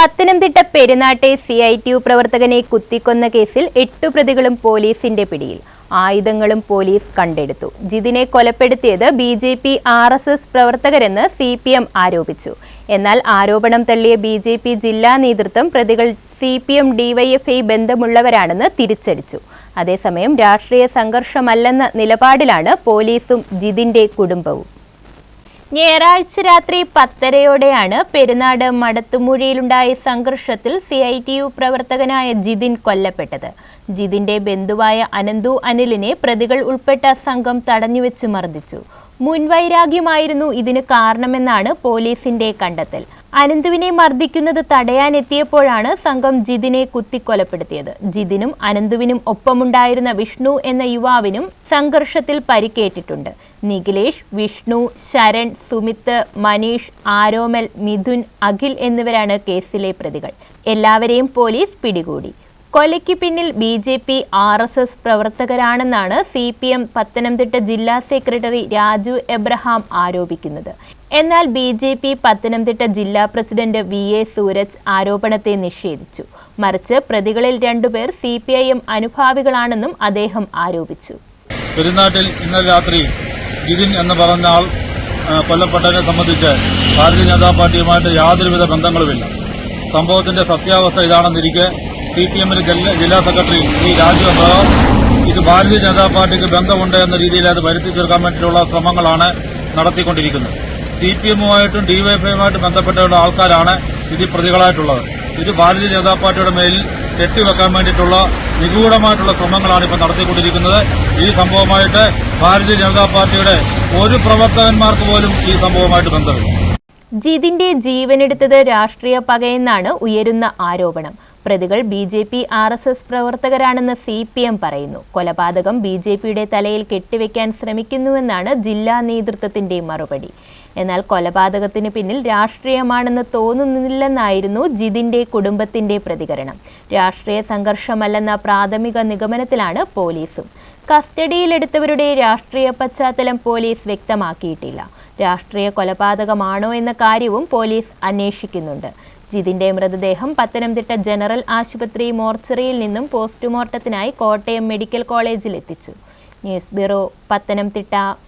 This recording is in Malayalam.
പത്തനംതിട്ട പെരുന്നാട്ടെ CITU പ്രവർത്തകനെ കുത്തിക്കൊന്ന കേസിൽ 8 പ്രതികളും പോലീസിന്റെ പിടിയിൽ. ആയുധങ്ങളും പോലീസ് കണ്ടെടുത്തു. ജിതിനെ കൊലപ്പെടുത്തിയത് BJP RSS പ്രവർത്തകരെന്ന് CPM ആരോപിച്ചു. എന്നാൽ ആരോപണം തള്ളിയ BJP ജില്ലാ നേതൃത്വം പ്രതികൾ CPM DYFI ബന്ധമുള്ളവരാണെന്ന് തിരിച്ചടിച്ചു. അതേസമയം രാഷ്ട്രീയ സംഘർഷമല്ലെന്ന നിലപാടിലാണ് പോലീസും ജിതിന്റെ കുടുംബവും. ഞായറാഴ്ച രാത്രി 10:30-യോടെയാണ് പെരുന്നാട് മടത്തുമൂഴിയിലുണ്ടായ സംഘർഷത്തിൽ CITU പ്രവർത്തകനായ ജിതിൻ കൊല്ലപ്പെട്ടത്. ജിതിന്റെ ബന്ധുവായ അനന്തു അനിലിനെ പ്രതികൾ ഉൾപ്പെട്ട സംഘം തടഞ്ഞുവെച്ച് മർദ്ദിച്ചു. മുൻവൈരാഗ്യമായിരുന്നു ഇതിന് കാരണമെന്നാണ് പോലീസിന്റെ കണ്ടെത്തൽ. അനന്തുവിനെ മർദ്ദിക്കുന്നത് തടയാനെത്തിയപ്പോഴാണ് സംഘം ജിതിനെ കുത്തിക്കൊലപ്പെടുത്തിയത്. ജിതിനും അനന്തുവിനും ഒപ്പമുണ്ടായിരുന്ന വിഷ്ണു എന്ന യുവാവിനും സംഘർഷത്തിൽ പരിക്കേറ്റിട്ടുണ്ട്. നിഖിലേഷ്, വിഷ്ണു, ശരൺ, സുമിത്ത്, മനീഷ്, ആരോമൽ, മിഥുൻ, അഖിൽ എന്നിവരാണ് കേസിലെ പ്രതികൾ. എല്ലാവരെയും പോലീസ് പിടികൂടി. കൊലയ്ക്ക് പിന്നിൽ BJP RSS പ്രവർത്തകരാണെന്നാണ് CPM പത്തനംതിട്ട ജില്ലാ സെക്രട്ടറി രാജു എബ്രഹാം ആരോപിക്കുന്നത്. എന്നാൽ BJP പത്തനംതിട്ട ജില്ലാ പ്രസിഡന്റ് VA സൂരജ് ആരോപണത്തെ നിഷേധിച്ചു. മറിച്ച് പ്രതികളിൽ 2 പേർ CPIM അനുഭാവികളാണെന്നും അദ്ദേഹം ആരോപിച്ചു. പെരുന്നാട്ടിൽ ഇന്നലെ രാത്രി ജിതിൻ എന്ന് പറഞ്ഞ ആൾ കൊല്ലപ്പെട്ടതിനെ സംബന്ധിച്ച് ഭാരതീയ ജനതാ പാർട്ടിയുമായിട്ട് യാതൊരുവിധ ബന്ധങ്ങളുമില്ല. സംഭവത്തിന്റെ സത്യാവസ്ഥ ഇതാണെന്നിരിക്കെ CPMന്റെ ജില്ലാ സെക്രട്ടറി രാജു എബ്രഹാം ഇത് ഭാരതീയ ജനതാ പാർട്ടിക്ക് ബന്ധമുണ്ട് എന്ന രീതിയിൽ അത് വരുത്തി തീർക്കാൻ വേണ്ടിയിട്ടുള്ള ശ്രമങ്ങളാണ് നടത്തിക്കൊണ്ടിരിക്കുന്നത്. CPMുമായിട്ടും DYFIയുമായിട്ടും ബന്ധപ്പെട്ടുള്ള ആൾക്കാരാണ് ഇതിൽ പ്രതികളായിട്ടുള്ളത്. ഇത് ഭാരതീയ ജനതാ പാർട്ടിയുടെ മേലിൽ കെട്ടിവെക്കാൻ വേണ്ടിയിട്ടുള്ള നിഗൂഢമായിട്ടുള്ള ശ്രമങ്ങളാണ് ഇപ്പോൾ നടത്തിക്കൊണ്ടിരിക്കുന്നത്. ഈ സംഭവമായിട്ട് ഭാരതീയ ജനതാ പാർട്ടിയുടെ ഒരു പ്രവർത്തകന്മാർക്ക് പോലും ഈ സംഭവമായിട്ട് ബന്ധമില്ല. ജിതിന്റെ ജീവനെടുത്തത് രാഷ്ട്രീയ പകയെന്നാണ് ഉയരുന്ന ആരോപണം. പ്രതികൾ BJP RSS പ്രവർത്തകരാണെന്ന് CPM പറയുന്നു. കൊലപാതകം BJPയുടെ തലയിൽ കെട്ടിവെക്കാൻ ശ്രമിക്കുന്നുവെന്നാണ് ജില്ലാ നേതൃത്വത്തിന്റെ മറുപടി. എന്നാൽ കൊലപാതകത്തിന് പിന്നിൽ രാഷ്ട്രീയമാണെന്ന് തോന്നുന്നില്ലെന്നായിരുന്നു ജിതിന്റെ കുടുംബത്തിന്റെ പ്രതികരണം. രാഷ്ട്രീയ സംഘർഷമല്ലെന്ന പ്രാഥമിക നിഗമനത്തിലാണ് പോലീസും. കസ്റ്റഡിയിലെടുത്തവരുടെ രാഷ്ട്രീയ പശ്ചാത്തലം പോലീസ് വ്യക്തമാക്കിയിട്ടില്ല. രാഷ്ട്രീയ കൊലപാതകമാണോ എന്ന കാര്യവും പോലീസ് അന്വേഷിക്കുന്നുണ്ട്. ജിതിന്റെ മൃതദേഹം പത്തനംതിട്ട ജനറൽ ആശുപത്രി മോർച്ചറിയിൽ നിന്നും പോസ്റ്റ്മോർട്ടത്തിനായി കോട്ടയം മെഡിക്കൽ കോളേജിൽ എത്തിച്ചു. News bureau, Pathanamthitta.